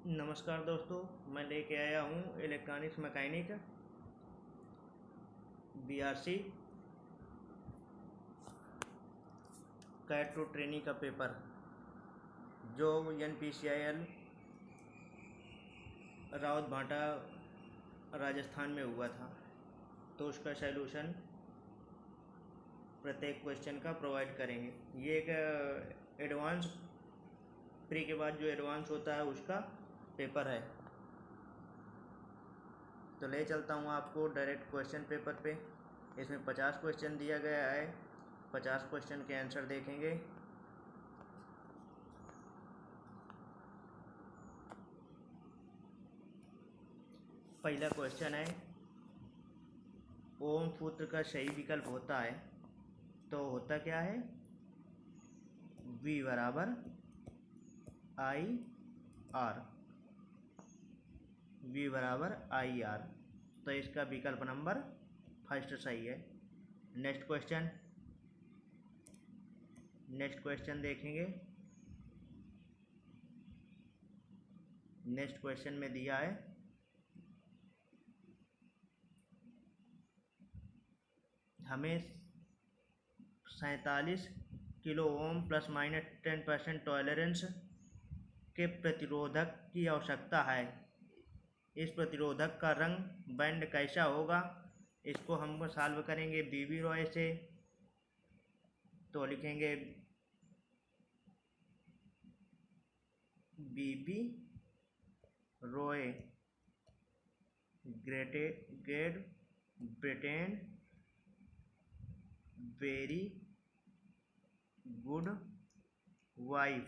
नमस्कार दोस्तों, मैं लेके आया हूँ electronics mechanic BRC cat two trainee का पेपर जो NPCIL रावत भाटा राजस्थान में हुआ था। तो उसका सलूशन प्रत्येक क्वेश्चन का प्रोवाइड करेंगे। ये एक एडवांस प्री के बाद जो एडवांस होता है उसका पेपर है। तो ले चलता हूँ आपको डायरेक्ट क्वेश्चन पेपर पे। इसमें 50 क्वेश्चन दिया गया है। 50 क्वेश्चन के आंसर देखेंगे। पहला क्वेश्चन है, ओम सूत्र का सही विकल्प होता है तो होता क्या है? V बराबर IR, V बराबर IR। तो इसका विकल्प नंबर फर्स्ट सही है। नेक्स्ट क्वेश्चन देखेंगे। नेक्स्ट क्वेश्चन में दिया है हमें 47 kilo ohm plus minus 10% tolerance के प्रतिरोधक की आवश्यकता है। इस प्रतिरोधक का रंग बैंड कैसा होगा? इसको हम सॉल्व करेंगे बीबी रॉय से। तो लिखेंगे BB Roy Great Britain very good wife.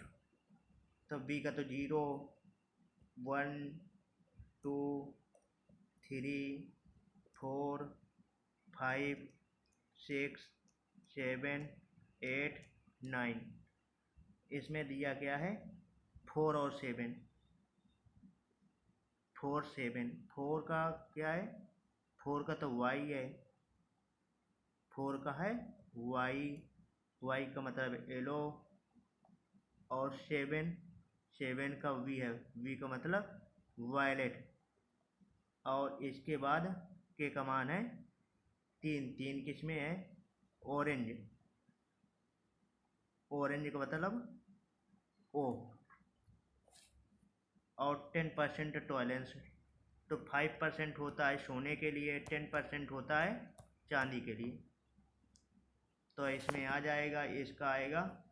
तो बी का तो 0 1 2 3 4 5 6 7 8 9। इसमें दिया गया है 4 और 7। 4 का क्या है? 4 का तो Y है। 4 का है Y का मतलब येलो। और 7 का V है। V का मतलब वायलेट। और इसके बाद के का मान है 3 किसमें है? ऑरेंज का मतलब O। और 10% टॉलरेंस, तो 5% होता है सोने के लिए, 10% होता है चांदी के लिए। तो इसमें आ जाएगा, इसका आएगा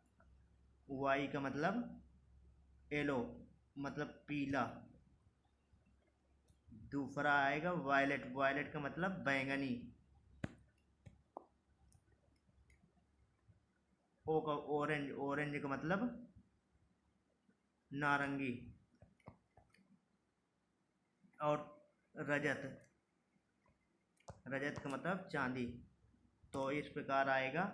Y का मतलब येलो मतलब पीला। दूसरा आएगा वायलेट का मतलब बैंगनी। O का ऑरेंज का मतलब नारंगी। और रजत का मतलब चांदी। तो इस प्रकार आएगा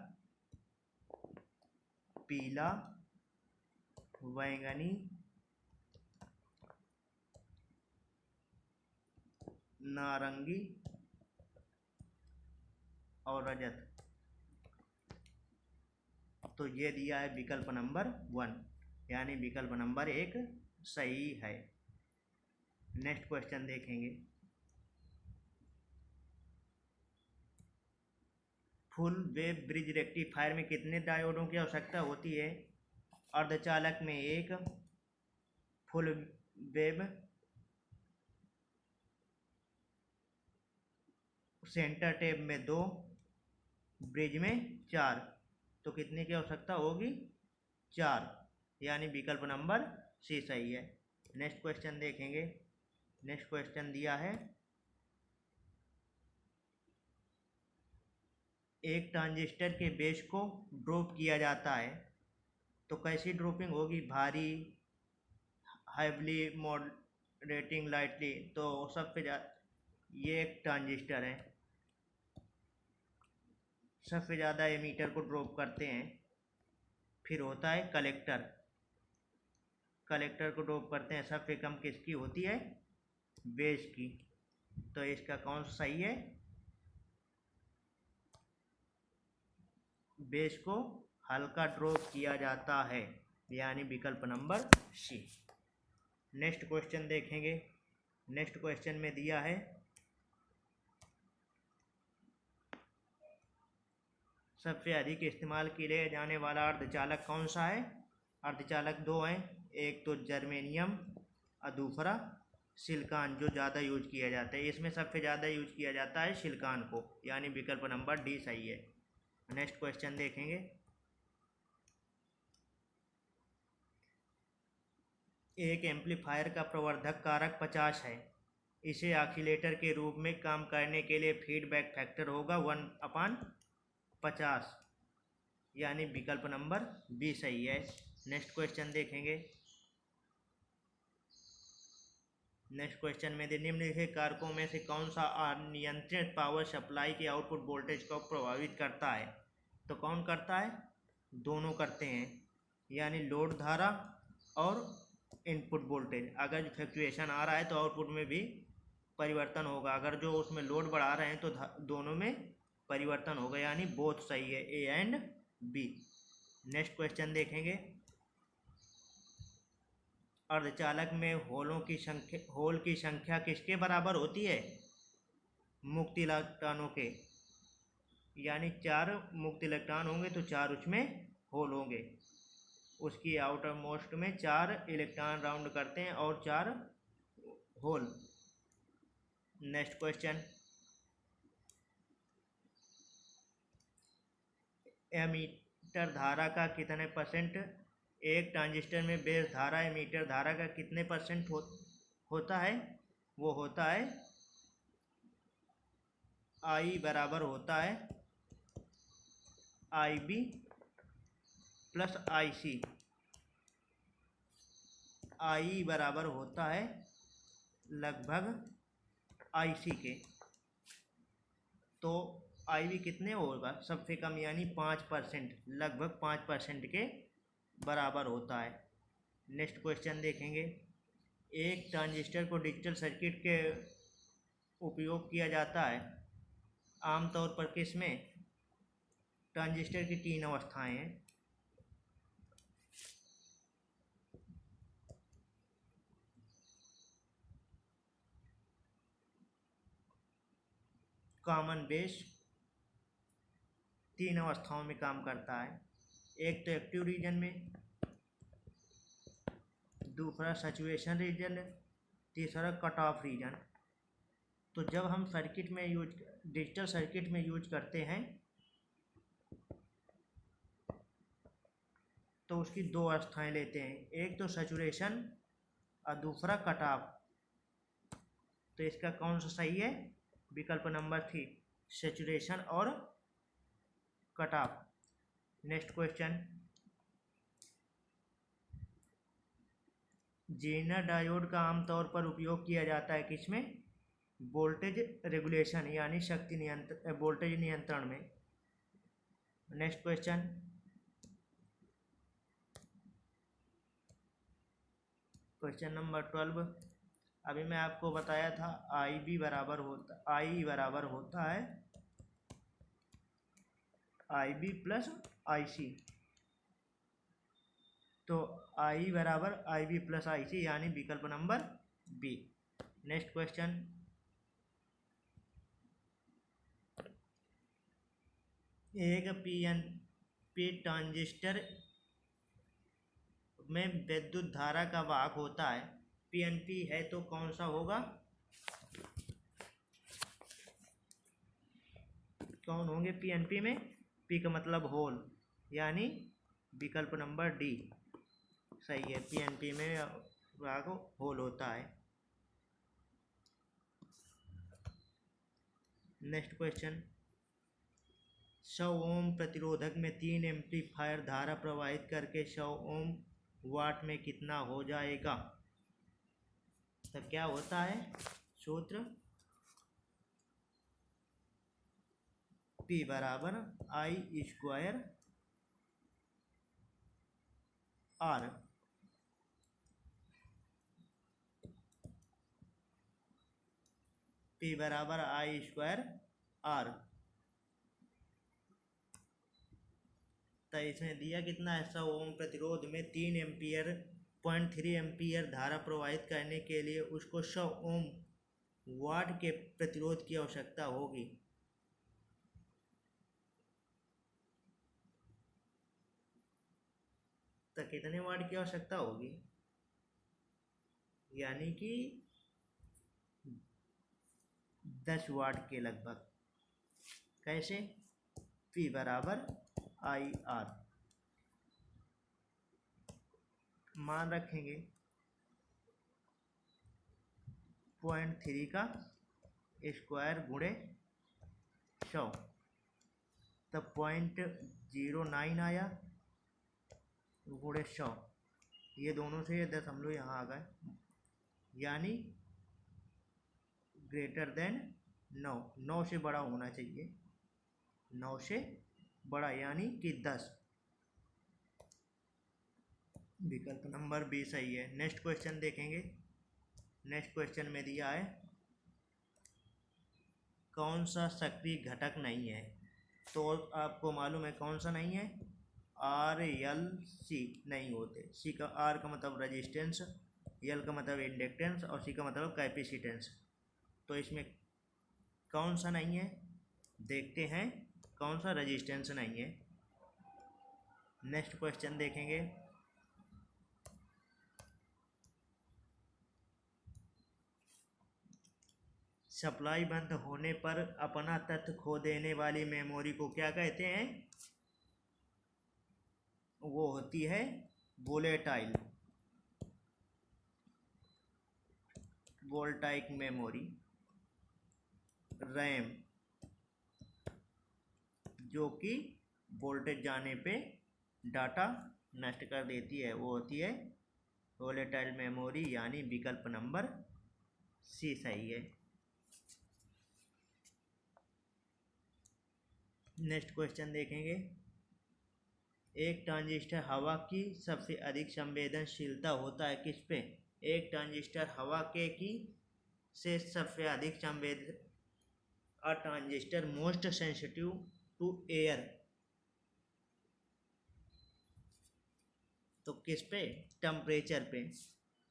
पीला, बैंगनी, नारंगी और रजत। तो ये दिया है विकल्प नंबर 1, यानी विकल्प नंबर 1 सही है। नेक्स्ट क्वेश्चन देखेंगे। फुल वेव ब्रिज रेक्टिफायर में कितने डायोडों की आवश्यकता होती है? अर्धचालक में 1, फुल वेव सेंटर टेप में 2, ब्रिज में 4। तो कितने की आवश्यकता होगी? 4, यानी विकल्प नंबर सी सही है। नेक्स्ट क्वेश्चन देखेंगे। नेक्स्ट क्वेश्चन दिया है, एक ट्रांजिस्टर के बेस को ड्रॉप किया जाता है तो कैसी ड्रॉपिंग होगी? भारी, हैवली, मॉडरेटिंग, लाइटली। तो सबसे ये एक ट्रांजिस्टर है, सबसे ज़्यादा एमीटर को ड्रॉप करते हैं। फिर होता है कलेक्टर को ड्रॉप करते हैं। सबसे कम किसकी होती है? बेस की। तो इसका कौन सा सही है? बेस को हल्का ड्रॉप किया जाता है, यानी विकल्प नंबर सी। नेक्स्ट क्वेश्चन देखेंगे। नेक्स्ट क्वेश्चन में दिया है सबसे अधिक इस्तेमाल किए जाने वाला अर्धचालक कौन सा है। अर्धचालक दो हैं, एक तो जर्मेनियम और दूसरा सिलिकॉन, जो ज़्यादा यूज किया जाता है। इसमें सबसे ज़्यादा यूज किया जाता है सिलिकॉन को, यानी विकल्प नंबर डी सही है। नेक्स्ट क्वेश्चन देखेंगे। एक एम्पलीफायर का प्रवर्धक कारक 50 है। इसे ऑसिलेटर के रूप में काम करने के लिए फीडबैक फैक्टर होगा 1/50, यानी विकल्प नंबर बी सही है। नेक्स्ट क्वेश्चन देखेंगे। नेक्स्ट क्वेश्चन में निम्नलिखित कारकों में से कौन सा अनियंत्रित पावर सप्लाई के आउटपुट वोल्टेज को प्रभावित करता है। तो कौन करता है, दोनों करते हैं, यानी लोड धारा और इनपुट वोल्टेज। अगर फ्लक्चुएशन आ रहा है तो आउटपुट में भी परिवर्तन होगा, अगर जो उसमें लोड बढ़ा रहे हैं तो दोनों में परिवर्तन होगा, यानी बोथ सही है, A and B. Next question देखेंगे। अर्धचालक में होल की संख्या किसके बराबर होती है, मुक्त इलेक्ट्रॉनों के, यानी 4 मुक्त इलेक्ट्रॉन होंगे तो 4 उसमें होल होंगे। उसकी आउटर मोस्ट में 4 इलेक्ट्रॉन राउंड करते हैं और 4 होल। Next question. एमीटर धारा का कितने परसेंट, एक ट्रांजिस्टर में बेस धारा एमीटर धारा का कितने परसेंट होता है। वो होता है आई बराबर होता है आई बी प्लस आई सी। आई बराबर होता है लगभग आई सी के, तो आई बी कितने होगा, सबसे कम, यानी 5%, लगभग 5% के बराबर होता है। नेक्स्ट क्वेश्चन देखेंगे। एक ट्रांजिस्टर को डिजिटल सर्किट के उपयोग किया जाता है आमतौर पर किस में। ट्रांजिस्टर की 3 अवस्थाएं हैं। कॉमन बेस 3 अवस्थाओं में काम करता है, एक तो एक्टिव रीजन में, दूसरा सैचुरेशन रीजन, तीसरा कट ऑफ रीजन। तो जब हम डिजिटल सर्किट में यूज करते हैं तो उसकी 2 अवस्थाएं लेते हैं, एक तो सैचुरेशन और दूसरा कट ऑफ। तो इसका कौन सा सही है, विकल्प नंबर 3, सैचुरेशन और cut off. Next question. Zener diode का आमतौर पर उपयोग किया जाता है किसमें, वोल्टेज रेगुलेशन, यानी वोल्टेज नियंत्रण में। Next question. Question number 12। अभी मैं आपको बताया था आई बराबर होता है आई बी प्लस आई सी। तो आई बराबर आई बी प्लस आई सी, यानी विकल्प नंबर बी। Next question. एक पीएनपी ट्रांजिस्टर में विद्युत धारा का वाहक होता है। पीएनपी है तो कौन सा होगा, कौन होंगे पीएनपी में, पी का मतलब होल, यानी विकल्प नंबर डी सही है। पीएनपी में वाहक होल होता है। Next question. 100 ओम प्रतिरोधक में 3 एम्पलीफायर धारा प्रवाहित करके 100 ओम वाट में कितना हो जाएगा। तो क्या होता है सूत्र, P बराबर आई स्क्वायर आर। P बराबर आई स्क्वायर आर। तो इसमें दिया कितना है, 100 ओम प्रतिरोध में 3 एम्पियर 0.3 एम्पीयर धारा प्रवाहित करने के लिए उसको 100 ओम वाट के प्रतिरोध की आवश्यकता होगी। तो कितने वाट की आवश्यकता होगी? यानी कि 10 वाट के लगभग। कैसे? P बराबर IR मान रखेंगे 0.3 का स्क्वायर गुणे 100, तब 0.09 आया गुणे 100। ये दोनों से ये दशमलव यहाँ आ गए, यानी ग्रेटर देन 9, 9 से बड़ा होना चाहिए, 9 से बड़ा यानी कि 10। विकल्प नंबर बी सही है। नेक्स्ट क्वेश्चन देखेंगे। नेक्स्ट क्वेश्चन में दिया है कौन सा सक्रिय घटक नहीं है। तो आपको मालूम है कौन सा नहीं है, RLC नहीं होते। सी का R का मतलब रेजिस्टेंस, L का मतलब इंडक्टेंस और C का मतलब कैपेसिटेंस। तो इसमें कौन सा नहीं है, देखते हैं कौन सा रेजिस्टेंस नहीं है। नेक्स्ट क्वेश्चन देखेंगे। सप्लाई बंद होने पर अपना तत्व खो देने वाली मेमोरी को क्या कहते हैं? वो होती है वोलेटाइल वोल्टाइक मेमोरी। रैम जो कि वोल्टेज जाने पे डाटा नष्ट कर देती है, वो होती है वोलेटाइल मेमोरी, यानी विकल्प नंबर सी सही है। नेक्स्ट क्वेश्चन देखेंगे। एक ट्रांजिस्टर हवा की सबसे अधिक संवेदनशीलता होता है किस पे? एक ट्रांजिस्टर हवा के की से सबसे अधिक संवेदन, a transistor most sensitive to air. तो किस पे? टेम्परेचर पे,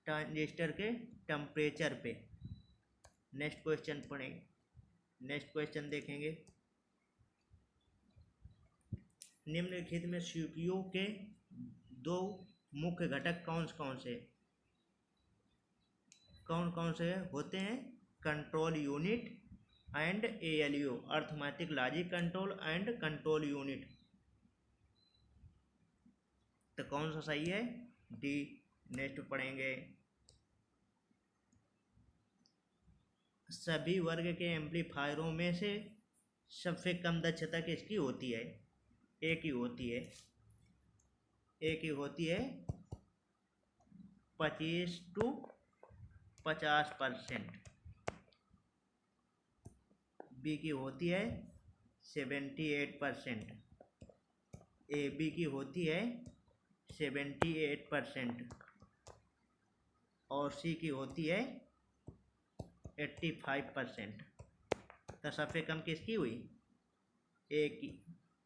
ट्रांजिस्टर के टेम्परेचर पे। नेक्स्ट क्वेश्चन पढ़ेंगे। नेक्स्ट क्वेश्चन देखेंगे। निम्नलिखित में CPU के दो मुख्य घटक कौन कौन से होते हैं? Control unit and ALU, arithmetic logic control and control unit. तो कौन सा सही है? डी। नेक्स्ट पढ़ेंगे। सभी वर्ग के एम्पलीफायरों में से सबसे कम दक्षता किसकी होती है? ए की होती है। ए की होती है 25 to 50%। बी की होती है 78%। ए बी की होती है 78% और सी की होती है 85%। तो सबसे कम किसकी हुई? ए की।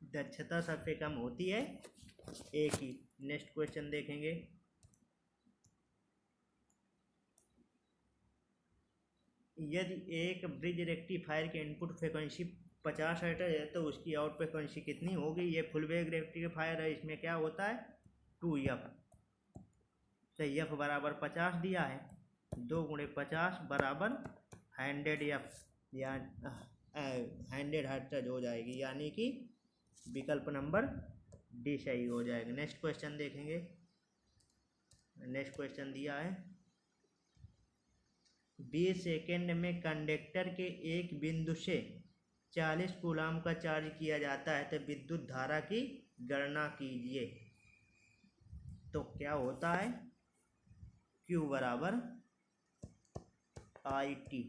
दक्षता सबसे कम होती है ए की। नेक्स्ट क्वेश्चन देखेंगे। यदि एक ब्रिज रेक्टिफायर के इनपुट फ्रिक्वेंसी 50 हर्ट्ज है तो उसकी आउट फ्रिक्वेंसी कितनी होगी? ये फुल वेव रेक्टिफायर है, इसमें क्या होता है 2F। तो F बराबर 50 दिया है, 2 गुणे 50 बराबर 100F या 100 हर्ट्ज हो जाएगी, यानी कि विकल्प नंबर डी सही हो जाएगा। नेक्स्ट क्वेश्चन देखेंगे। नेक्स्ट क्वेश्चन दिया है 20 सेकेंड में कंडक्टर के एक बिंदु से 40 कूलाम का चार्ज किया जाता है, तो विद्युत धारा की गणना कीजिए। तो क्या होता है? Q बराबर IT।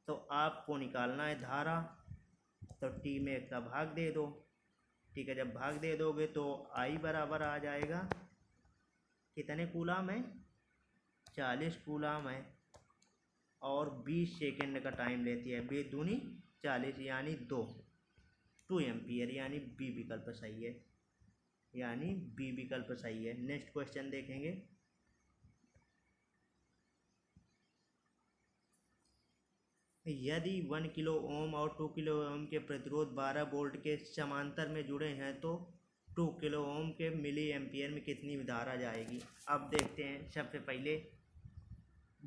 तो आपको निकालना है धारा, तो T में का भाग दे दो। ठीक है, जब भाग दे दोगे तो I बराबर आ जाएगा, कितने कूलाम है? 40 कूलाम है और 20 सेकेंड का टाइम लेती है। 20 दूनी 40 यानी 2 एम्पीयर, यानी बी विकल्प सही है। यानी बी विकल्प सही है। नेक्स्ट क्वेश्चन देखेंगे। यदि 1 किलो ओम और 2 किलो ओम के प्रतिरोध 12 वोल्ट के समांतर में जुड़े हैं तो 2 किलो ओम के मिली एम्पियर में कितनी धारा जाएगी। अब देखते हैं। सबसे पहले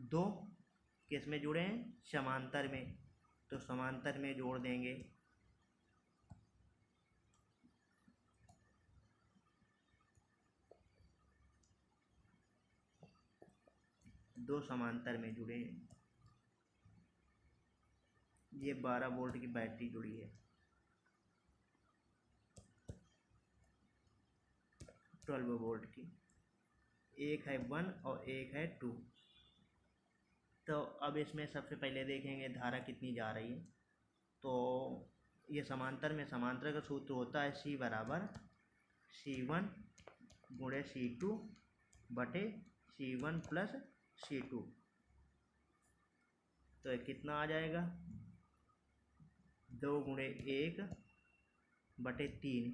दो किस में जुड़े हैं, समांतर में, तो समांतर में जोड़ देंगे। दो समांतर में जुड़े हैं। ये 12 वोल्ट की बैटरी जुड़ी है, 12 वोल्ट की। एक है 1 और एक है 2। तो अब इसमें सबसे पहले देखेंगे धारा कितनी जा रही है। तो ये समांतर में, समांतर का सूत्र होता है C बराबर C1 गुणे C2 बटे C1 प्लस C2। तो ये कितना आ जाएगा, 2 गुणे 1 बटे 3,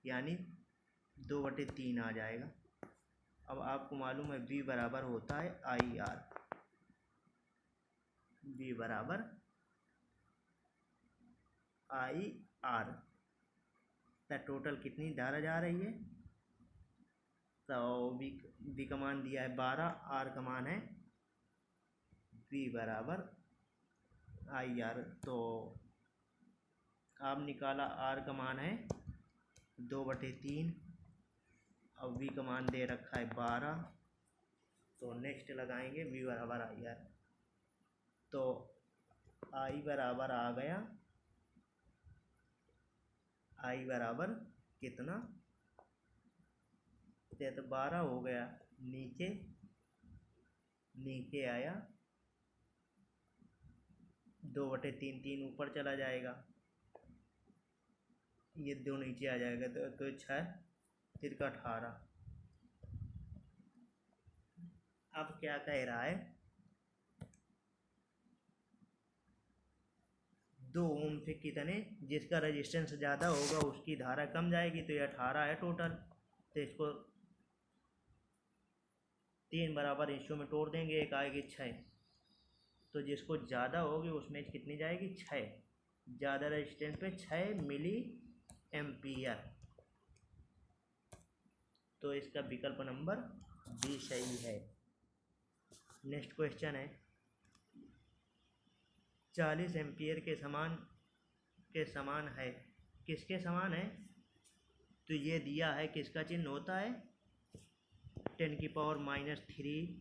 यानी 2 बटे 3 आ जाएगा। अब आपको मालूम है V बराबर होता है IR। V बराबर IR। तो टोटल कितनी धारा जा रही है। तो V का मान दिया है 12, R का मान है V बराबर IR। तो आप निकाला, R का मान है 2 बटे 3, अब V का मान दे रखा है 12। तो नेक्स्ट लगाएंगे V बराबर IR। तो I बराबर आ गया, I बराबर कितना, तो 12 हो गया, नीचे नीचे आया 2 बटे 3, 3 ऊपर चला जाएगा, ये 2 नीचे आ जाएगा, तो 6 3 का 18। अब क्या कह रहा है, 2 ओम से कितने, जिसका रेजिस्टेंस ज़्यादा होगा उसकी धारा कम जाएगी। तो ये 18 है टोटल। तो इसको 3 बराबर हिस्सों में तोड़ देंगे, एक आएगी 6। तो जिसको ज़्यादा होगी उसमें कितनी जाएगी, 6। ज़्यादा रेजिस्टेंस पे 6 मिली एम्पियर। तो इसका विकल्प नंबर बी सही है। नेक्स्ट क्वेश्चन है, 40 एम्पियर के समान है, किसके समान है। तो ये दिया है, किसका चिन्ह होता है, 10⁻³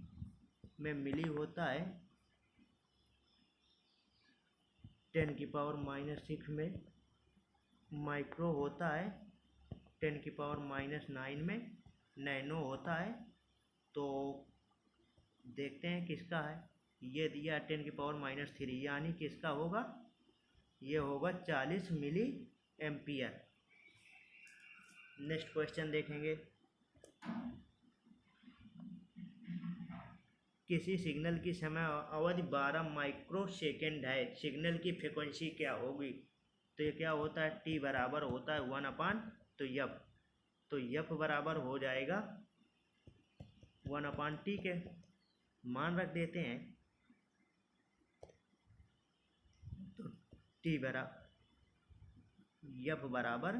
में मिली होता है, 10⁻⁻6 में माइक्रो होता है, 10⁻⁹ में नैनो होता है। तो देखते हैं किसका है। ये दिया 10⁻⁻3, यानी किसका होगा, ये होगा 40 मिली एम्पियर। नेक्स्ट क्वेश्चन देखेंगे, किसी सिग्नल की समय अवधि 12 माइक्रो सेकेंड है, सिग्नल की फ्रिक्वेंसी क्या होगी। तो ये क्या होता है, T बराबर होता है 1/, तो F बराबर हो जाएगा 1/T के मान रख देते हैं। तो T बराबर F बराबर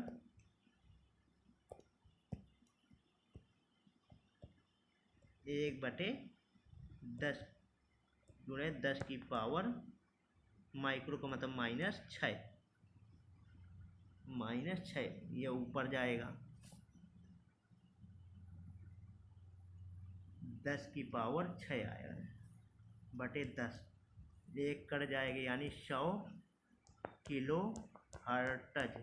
1/10 गुणे 10 की पावर माइक्रो का मतलब -6, ये ऊपर जाएगा 10 की पावर 6 आएगा बटे 10, 1 कट जाएगा, यानी 100 किलो हर्ट्ज।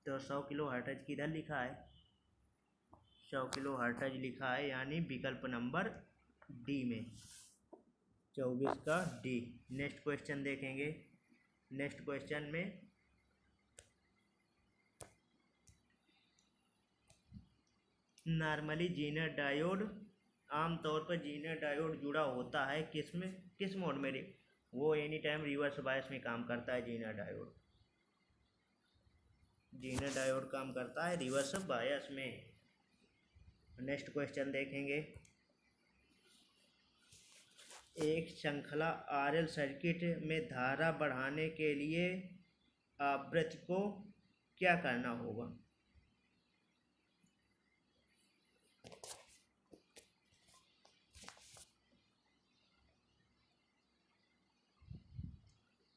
तो 100 किलो हर्ट्ज किधर लिखा है, 100 किलो हर्ट्ज लिखा है, यानी विकल्प नंबर डी में, 24 का डी। नेक्स्ट क्वेश्चन देखेंगे। नेक्स्ट क्वेश्चन में नॉर्मली जीनर डायोड, आमतौर पर जीनर डायोड जुड़ा होता है किस मोड में, वो एनी टाइम रिवर्स बायस में काम करता है जीनर डायोड। जीनर डायोड काम करता है रिवर्स बायस में। नेक्स्ट क्वेश्चन देखेंगे। एक श्रृंखला आरएल सर्किट में धारा बढ़ाने के लिए आवृत्ति को क्या करना होगा?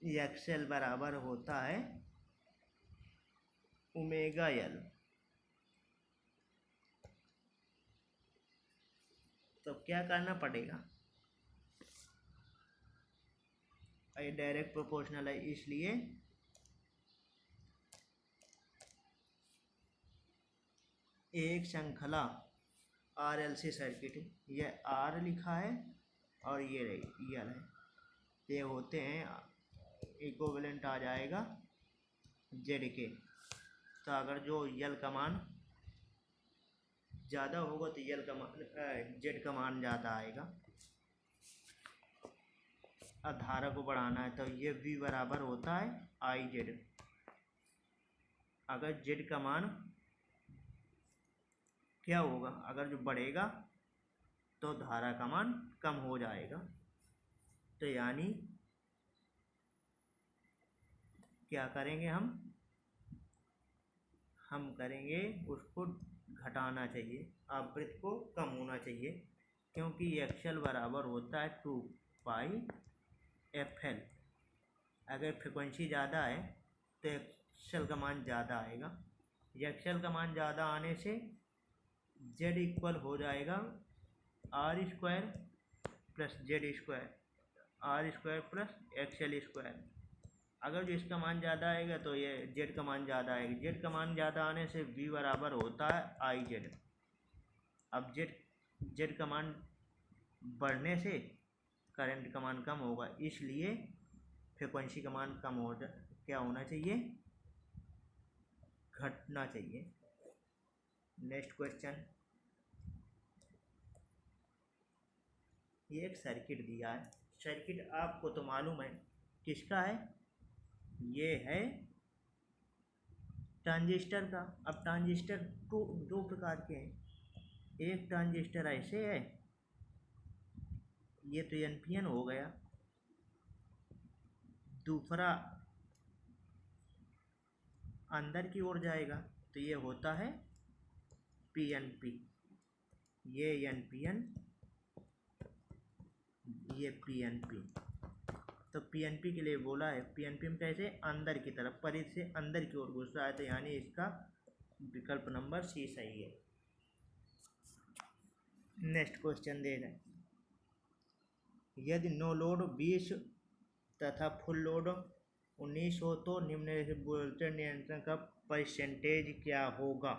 एक्सएल बराबर होता है ओमेगा एल। तो क्या करना पड़ेगा? ये डायरेक्ट प्रोपोर्शनल है, इसलिए एक श्रृंखला आरएलसी सर्किट, ये आर लिखा है और ये एल है, ये होते हैं इक्विवेलेंट आ जाएगा जेड के। तो अगर जो यल का मान ज़्यादा होगा तो यल का मान जेड का मान ज़्यादा आएगा। अब धारा को बढ़ाना है तो ये V बराबर होता है आई जेड। अगर जेड का मान क्या होगा, अगर जो बढ़ेगा तो धारा का मान कम हो जाएगा। तो यानी क्या करेंगे हम करेंगे उसको घटाना चाहिए, आवृत्ति को कम होना चाहिए, क्योंकि एक्सएल बराबर होता है 2 पाई एफएल। अगर फ्रिक्वेंसी ज़्यादा है तो एक्सएल का मान ज़्यादा आएगा। एक्सएल का मान ज़्यादा आने से जेड इक्वल हो जाएगा R square plus Z square, R square plus XL square. अगर जो इसका मान ज़्यादा आएगा तो ये जेड का मान ज़्यादा आएगा। जेड का मान ज़्यादा आने से V बराबर होता है आई जेड। अब जेड का मान बढ़ने से करंट का मान कम होगा, इसलिए फ्रिक्वेंसी का मान कम हो क्या होना चाहिए, घटना चाहिए। Next question. ये एक सर्किट दिया है, सर्किट आपको तो मालूम है किसका है, ये है ट्रांजिस्टर का। अब ट्रांजिस्टर दो प्रकार के हैं। एक ट्रांजिस्टर ऐसे है, ये तो एनपीएन हो गया। दूसरा अंदर की ओर जाएगा तो ये होता है पीएनपी। ये एनपीएन, ये पीएनपी। तो पीएनपी के लिए बोला है, पीएनपी में कैसे अंदर की तरफ, परिधि से अंदर की ओर घुस रहा है, तो यानी इसका विकल्प नंबर सी सही है। नेक्स्ट क्वेश्चन दे रहे हैं। यदि नो लोड 20 तथा फुल लोड 19 हो तो निम्नलिखित वोल्टेज नियंत्रण का परसेंटेज क्या होगा?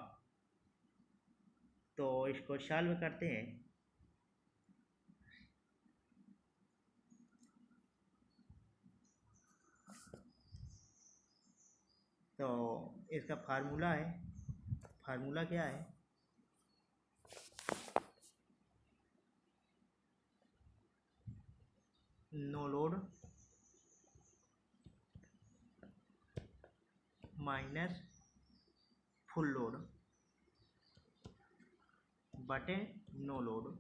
तो इसको सॉल्व करते हैं। तो इसका फार्मूला है, फार्मूला क्या है, no load minus full load बटे नो लोड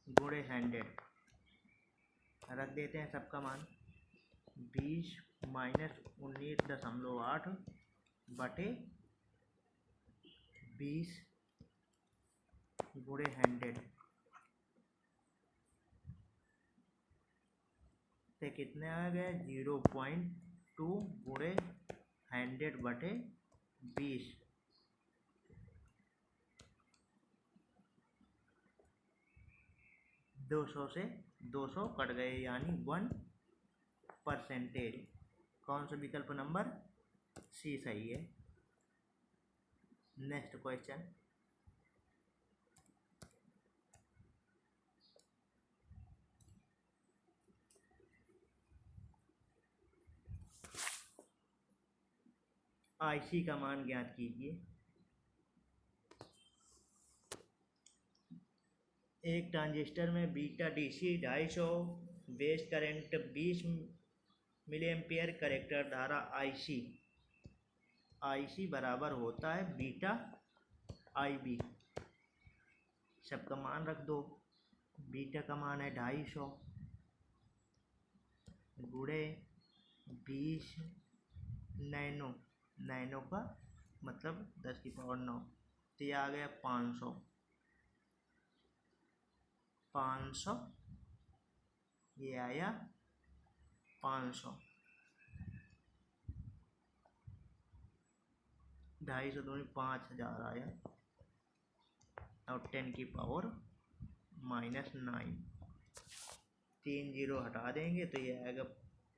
गुणे 100। रख देते हैं सबका मान, 20 माइनस 19.8 बटे 20 गुणे 100। तो कितने आ गए, 0.2 गुणे 100 बटे 20। दो सौ से 200 कट गए, यानी 1%। कौन सा विकल्प नंबर सी सही है। Next question. आईसी का मान ज्ञात कीजिए। एक ट्रांजिस्टर में beta DC 250 base current 20 milli ampere, collector धारा आईसी IC बराबर होता है बीटा IB। सबका मान रख दो। बीटा का मान है 250 गुणे 20 नैनो, नैनो का मतलब 10⁹ तो ये आ गया 500, 500 ये आया 500, 250 दूनी 5000 आया और 10⁻⁹ 3 जीरो हटा देंगे तो ये आएगा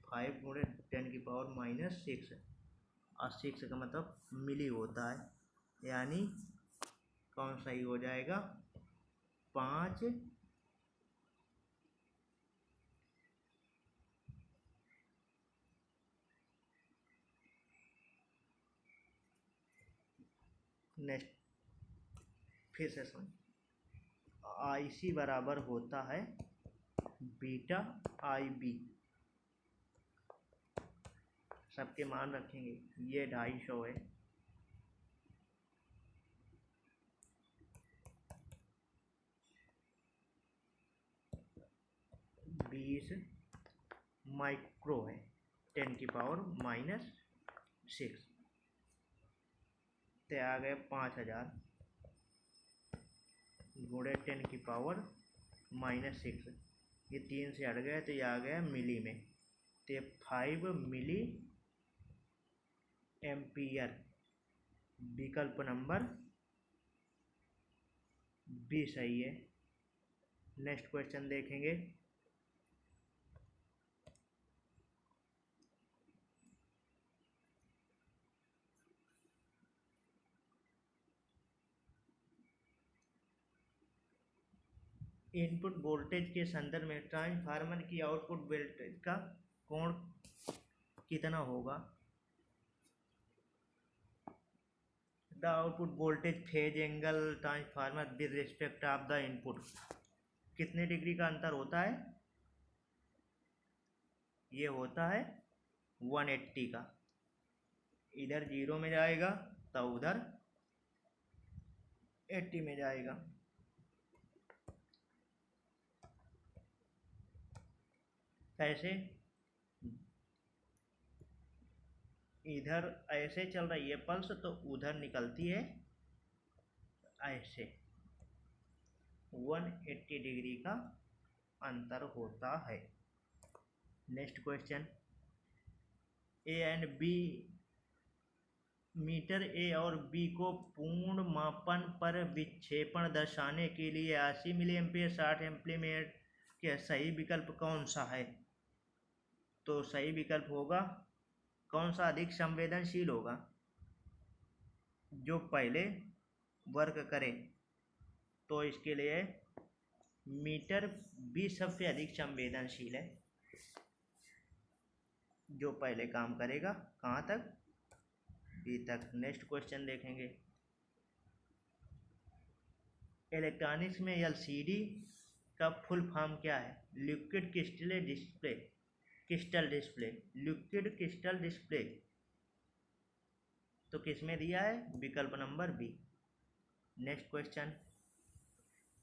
5 गुणे 10⁻⁻6 और 6 का मतलब मिली होता है, यानी कौन सही हो जाएगा 5 नेक्स्ट फिर से सुन। IC बराबर होता है बीटा IB। सबके मान रखेंगे। ये 250 है, बीस माइक्रो है 10⁻⁻6 तो आ गए 5000 गुणे 10⁻⁻6। ये 3 से हट गया तो ये आ गया मिली में, तो ये 5 मिली एम्पियर। विकल्प नंबर बी सही है। नेक्स्ट क्वेश्चन देखेंगे। इनपुट वोल्टेज के संदर्भ में ट्रांसफार्मर की आउटपुट वोल्टेज का कोण कितना होगा? The output voltage phase angle transformer with respect of the input, कितने डिग्री का अंतर होता है? ये होता है 180 का। इधर 0 में जाएगा तो उधर 80 में जाएगा। कैसे? इधर ऐसे चल रही है पल्स तो उधर निकलती है ऐसे, 180 डिग्री का अंतर होता है। Next question. A and B meter A और बी को पूर्ण मापन पर विक्षेपण दर्शाने के लिए 80 मिलीएम्पियर 60 एम्पीयर के सही विकल्प कौन सा है? तो सही विकल्प होगा, कौन सा अधिक संवेदनशील होगा? जो पहले वर्क करे, तो इसके लिए मीटर बी सबसे अधिक संवेदनशील है, जो पहले काम करेगा। कहाँ तक? बी तक। नेक्स्ट क्वेश्चन देखेंगे। इलेक्ट्रॉनिक्स में LCD का फुल फॉर्म क्या है? Liquid crystal display, crystal display, liquid crystal display. तो किस में दिया है? विकल्प नंबर बी। Next question.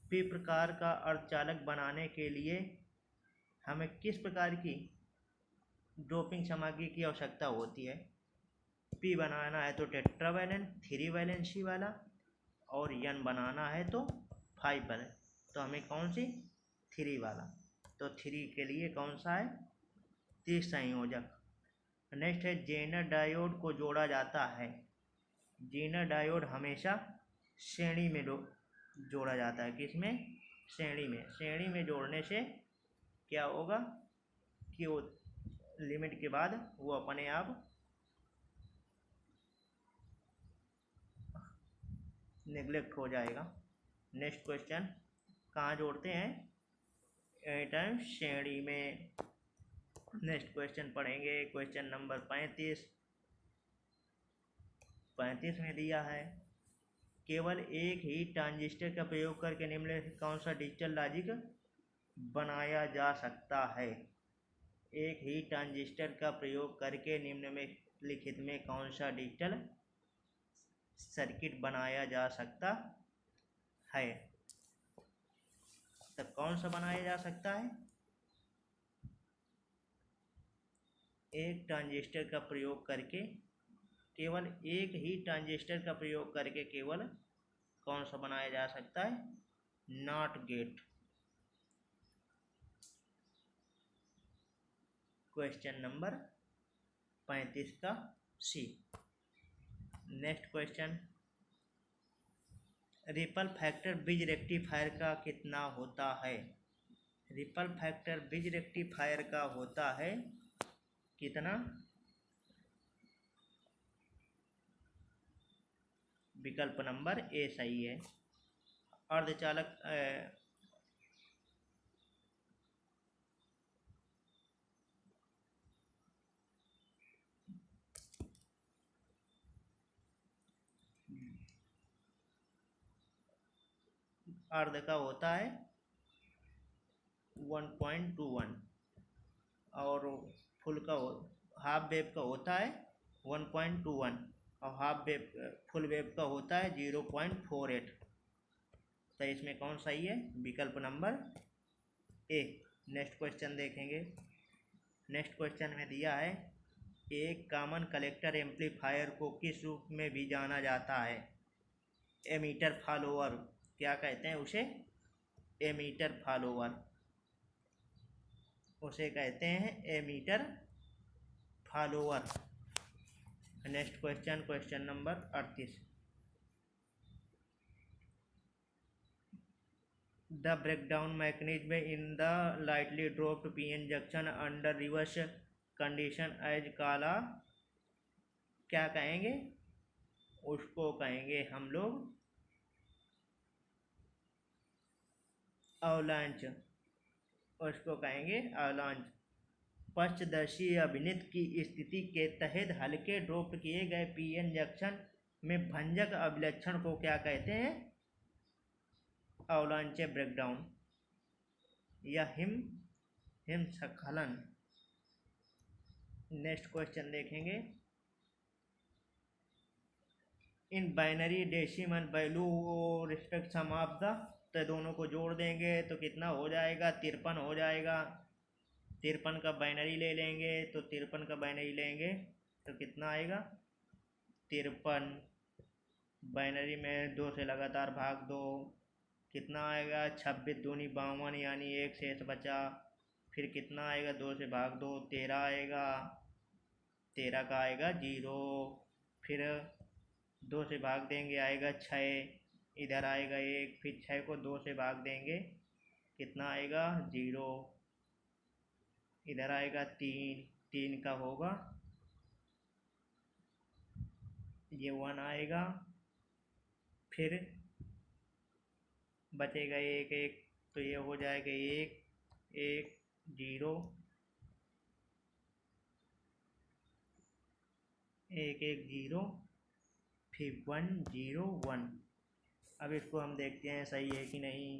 पी प्रकार का अर्धचालक बनाने के लिए हमें किस प्रकार की डोपिंग सामग्री की आवश्यकता होती है? पी बनाना है तो टेट्रावैलेंट 3 वैलेंसी वाला, और एन बनाना है तो 5 वाला। तो हमें कौन सी? 3 वाला। तो 3 के लिए कौन सा है? 30 संयोजक। नेक्स्ट है जेनर डायोड को जोड़ा जाता है। जेनर डायोड हमेशा श्रेणी में जोड़ा जाता है। किसमें? श्रेणी में। श्रेणी में जोड़ने से क्या होगा कि वो लिमिट के बाद वो अपने आप नेग्लेक्ट हो जाएगा। Next question. कहाँ जोड़ते हैं? एनी टाइम श्रेणी में। नेक्स्ट क्वेश्चन पढ़ेंगे। क्वेश्चन नंबर 35 में दिया है, केवल एक ही ट्रांजिस्टर का प्रयोग करके निम्नलिखित कौन सा डिजिटल लॉजिक बनाया जा सकता है? एक ही ट्रांजिस्टर का प्रयोग करके निम्नलिखित में कौन सा डिजिटल सर्किट बनाया जा सकता है। तो कौन सा बनाया जा सकता है? एक ट्रांजिस्टर का प्रयोग करके, केवल एक ही ट्रांजिस्टर का प्रयोग करके केवल कौन सा बनाया जा सकता है? Not gate. क्वेश्चन नंबर 35 का C. Next question, ripple factor bridge rectifier का कितना होता है? रिपल फैक्टर ब्रिज रेक्टिफायर का होता है कितना? विकल्प नंबर ए सही है। अर्धचालक अर्ध का होता है 1.21 और फुल का हाफ वेव का होता है 1.21 और हाफ वेव फुल वेव का होता है 0.48। तो इसमें कौन सही है? विकल्प नंबर ए। नेक्स्ट क्वेश्चन देखेंगे। नेक्स्ट क्वेश्चन में दिया है, एक कॉमन कलेक्टर एम्पलीफायर को किस रूप में भी जाना जाता है? Emitter follower. क्या कहते हैं उसे? एमीटर फॉलोअर उसे कहते हैं, emitter follower. Next question, question number 38। The breakdown mechanism in the lightly dropped PN junction under reverse condition as called, क्या कहेंगे उसको? कहेंगे हम लोग अवलांच। उसको कहेंगे अवलांच। पश्चदर्शी अभिनित की स्थिति के तहत हल्के ड्रॉप किए गए पीएन जंक्शन में भंजक अभिलक्षण को क्या कहते हैं? अवलांच ब्रेकडाउन या हिमस्खलन। नेक्स्ट क्वेश्चन देखेंगे, in binary decimal value respect sum of the, तो दोनों को जोड़ देंगे तो कितना हो जाएगा? 53 हो जाएगा। 53 का बाइनरी ले लेंगे तो 53 का बाइनरी लेंगे तो कितना आएगा? 53 बाइनरी में 2 से लगातार भाग दो, कितना आएगा? 26 दूनी 52, यानी 1 शेष बचा। फिर कितना आएगा? 2 से भाग दो, 13 आएगा। 13 का आएगा 0। फिर 2 से भाग देंगे आएगा 6, इधर आएगा 1। फिर 6 को 2 से भाग देंगे, कितना आएगा? 0। इधर आएगा 3, 3 का होगा ये 1 आएगा। फिर बचेगा 1, 1 तो ये हो जाएगा 1, 1, 0, 1, 1, 0, फिर 1, 0, 1। अब इसको हम देखते हैं सही है कि नहीं।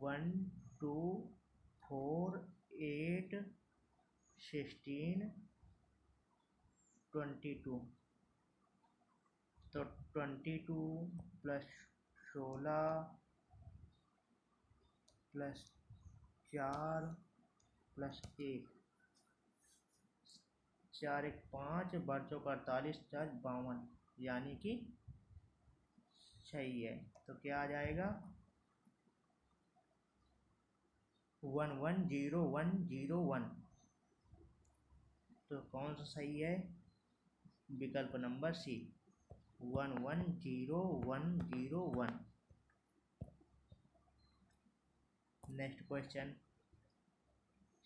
1, 2, 4, 8, 16, 22। तो 22 प्लस 16 प्लस 4 प्लस 1, 4, 1, 5, 48, 4, 52, यानी कि सही है। तो क्या आ जाएगा? 1, 1, 0, 1, 0, 1। तो कौन सा सही है? विकल्प नंबर सी, 1, 1, 0, 1, 0, 1। नेक्स्ट क्वेश्चन,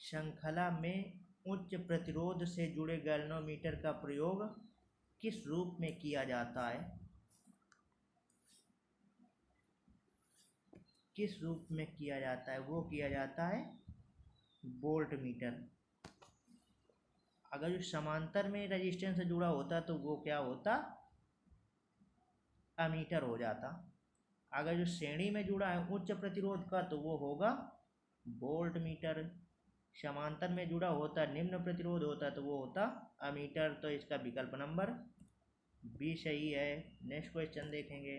श्रृंखला में उच्च प्रतिरोध से जुड़े गैल्वेनोमीटर का प्रयोग किस रूप में किया जाता है? किस रूप में किया जाता है? वो किया जाता है वोल्ट मीटर। अगर जो समांतर में रेजिस्टेंस से जुड़ा होता तो वो क्या होता? अमीटर हो जाता। अगर जो श्रेणी में जुड़ा है उच्च प्रतिरोध का तो वो होगा वोल्ट मीटर। समांतर में जुड़ा होता निम्न प्रतिरोध होता तो वो होता अमीटर। तो इसका विकल्प नंबर बी सही है। नेक्स्ट क्वेश्चन देखेंगे।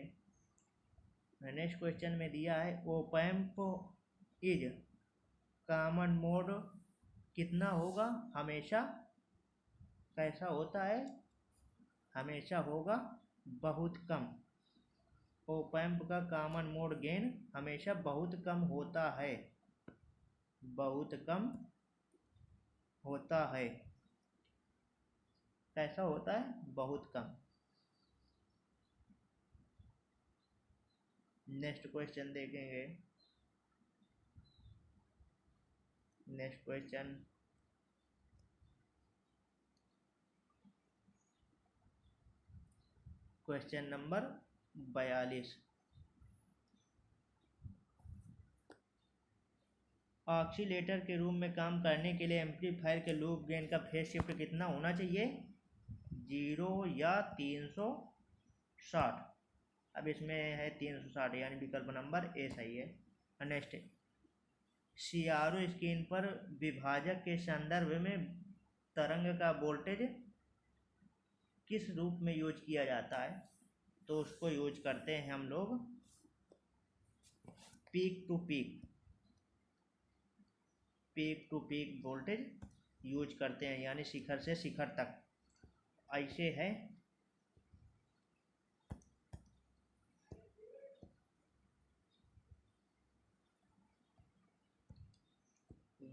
नेक्स्ट क्वेश्चन में दिया है ओपैम्प इज कॉमन मोड कितना होगा हमेशा, कैसा होता है, हमेशा होगा बहुत कम। ओपैम्प का कॉमन मोड गेन हमेशा बहुत कम होता है, बहुत कम होता है। कैसा होता है, बहुत कम। नेक्स्ट क्वेश्चन देखेंगे। Next question question number 42। Oscillator के रूप में काम करने के लिए एम्पलीफायर के लूप गेन का फेज शिफ्ट कितना होना चाहिए, 0 या 360। अब इसमें है 360 यानी विकल्प नंबर ए सही है। नेक्स्ट, सीआरओ स्क्रीन पर विभाजक के संदर्भ में तरंग का वोल्टेज किस रूप में यूज किया जाता है, तो उसको यूज करते हैं हम लोग peak to peak, peak to peak voltage use करते हैं, यानी शिखर से शिखर तक। ऐसे है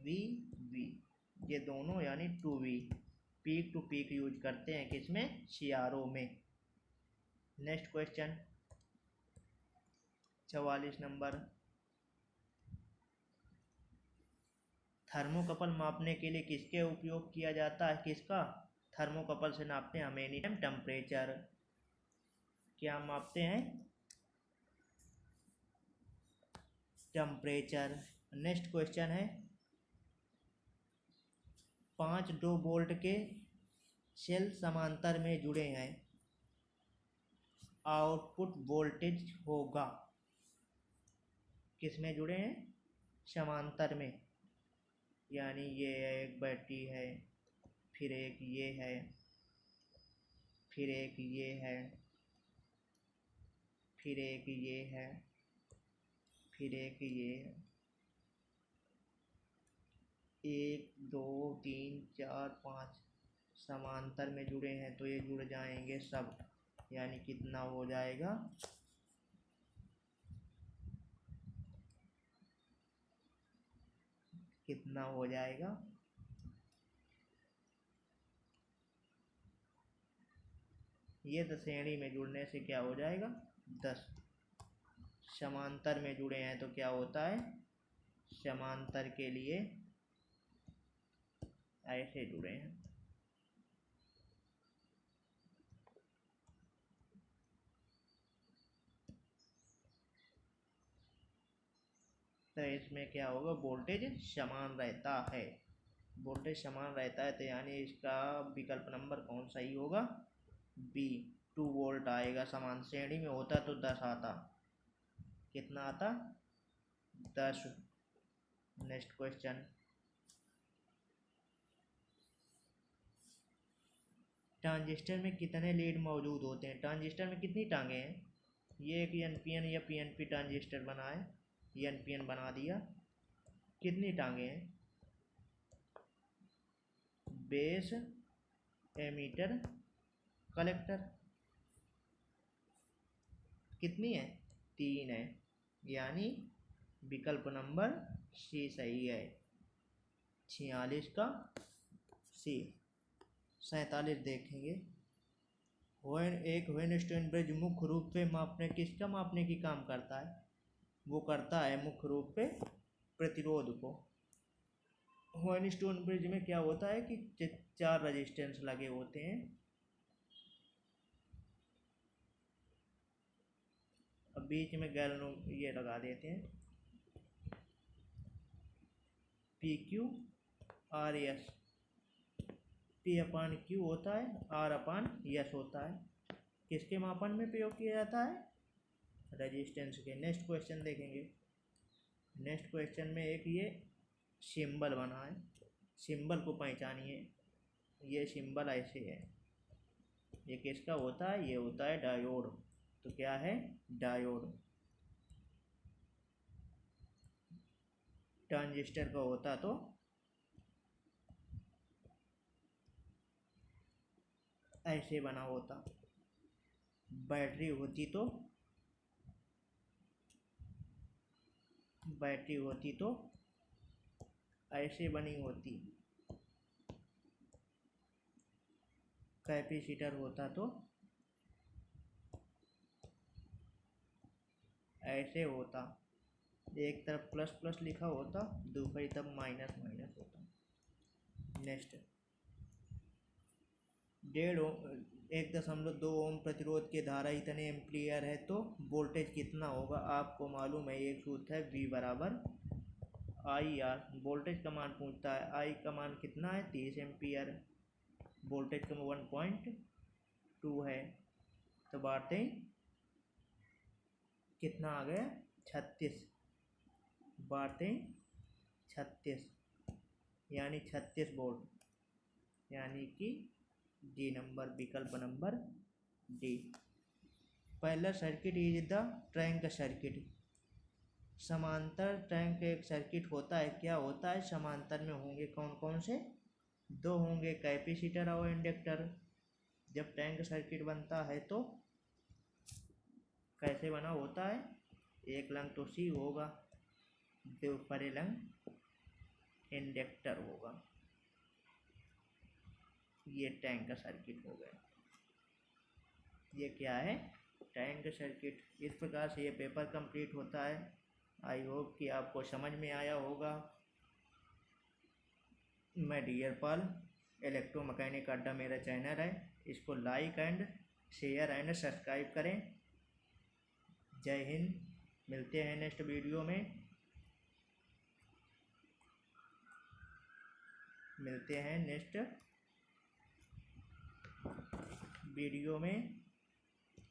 वी वी, ये दोनों यानी 2V, peak to peak use करते हैं किसमें, सीआरओ में। Next question 44 number. थर्मोकपल मापने के लिए किसके उपयोग किया जाता है, किसका, थर्मोकपल से नापते हैं हम एनी टाइम टेम्परेचर। क्या मापते हैं, टेम्परेचर। नेक्स्ट क्वेश्चन है 5 2 वोल्ट के सेल समांतर में जुड़े हैं, आउटपुट वोल्टेज होगा, किस में जुड़े हैं, समांतर में, यानी ये एक बैटरी है, फिर एक ये है, फिर एक ये है, फिर एक ये है, फिर एक ये है। 1 2 3 4 5 समांतर में जुड़े हैं, तो ये जुड़ जाएंगे सब, यानी कितना हो जाएगा, कितना हो जाएगा, ये 10 श्रेणी में जुड़ने से क्या हो जाएगा, 10। समांतर में जुड़े हैं तो क्या होता है, समांतर के लिए ऐसे जुड़े हैं। तो इसमें क्या होगा, वोल्टेज समान रहता है, वोल्टेज समान रहता है, तो यानी इसका विकल्प नंबर कौन सही होगा, बी, 2 वोल्ट आएगा। समान श्रेणी में होता तो 10 आता, कितना आता, 10। नेक्स्ट क्वेश्चन, ट्रांजिस्टर में कितने लीड मौजूद होते हैं, ट्रांजिस्टर में कितनी टांगे हैं, ये एक एनपीएन या पीएनपी ट्रांजिस्टर बना है, एनपीएन बना दिया, कितनी टांगे हैं, बेस, एमीटर, कलेक्टर, कितनी है, 3 है, यानी विकल्प नंबर सी सही है, 46 का सी। 47 देखेंगे। व्हेन ब्रिज मुख्य रूप से मापने, किसका मापने की काम करता है, वो करता है मुख्य रूप से प्रतिरोध को। व्हेन ब्रिज में क्या होता है कि 4 रेजिस्टेंस लगे होते हैं। अब बीच में गैल्वनो ये लगा देते हैं, P Q R S, P अपान क्यू होता है, आर अपान एस होता है, किसके मापन में प्रयोग किया जाता है, रेजिस्टेंस के। नेक्स्ट क्वेश्चन देखेंगे। नेक्स्ट क्वेश्चन में एक ये सिंबल बना है, सिंबल को पहचानिए, ये सिंबल ऐसे है, एक इसका होता है, ये होता है डायोड। तो क्या है? डायोड। ट्रांजिस्टर का होता तो ऐसे बना होता। बैटरी होती तो ऐसे बनी होती। कैपेसिटर होता तो ऐसे होता। एक तरफ प्लस प्लस लिखा होता, दूसरी तरफ माइनस माइनस होता। नेक्स्ट, 1.2 ओम प्रतिरोध के धारा इतने एम्पियर है तो वोल्टेज कितना होगा? आपको मालूम है, एक सूत्र है V बराबर IR। वोल्टेज का मान पूछता है, I का मान कितना है? 30 एम्पियर। वोल्टेज का 1.2 है, तो बातें कितना आ गया? 36। बातें 36 यानी 36 वोल्ट, यानी कि डी नंबर, विकल्प नंबर डी। पहला circuit is the trunk circuit. समांतर ट्रैंक एक सर्किट होता है। क्या होता है? समांतर में होंगे कौन कौन से? 2 होंगे, कैपेसिटर और इंडक्टर। जब टैंक सर्किट बनता है तो कैसे बना होता है? एक लंग तो सी होगा, दूसरे लंग इंडक्टर होगा। ये टैंक का सर्किट हो गया। ये क्या है? Tank circuit. इस प्रकार से ये पेपर कंप्लीट होता है। आई होप कि आपको समझ में आया होगा। मैं डियर पाल, इलेक्ट्रोमैकेनिक अड्डा मेरा चैनल है, इसको like and share and subscribe करें। जय हिंद। मिलते हैं नेक्स्ट वीडियो में। मिलते हैं नेक्स्ट वीडियो में।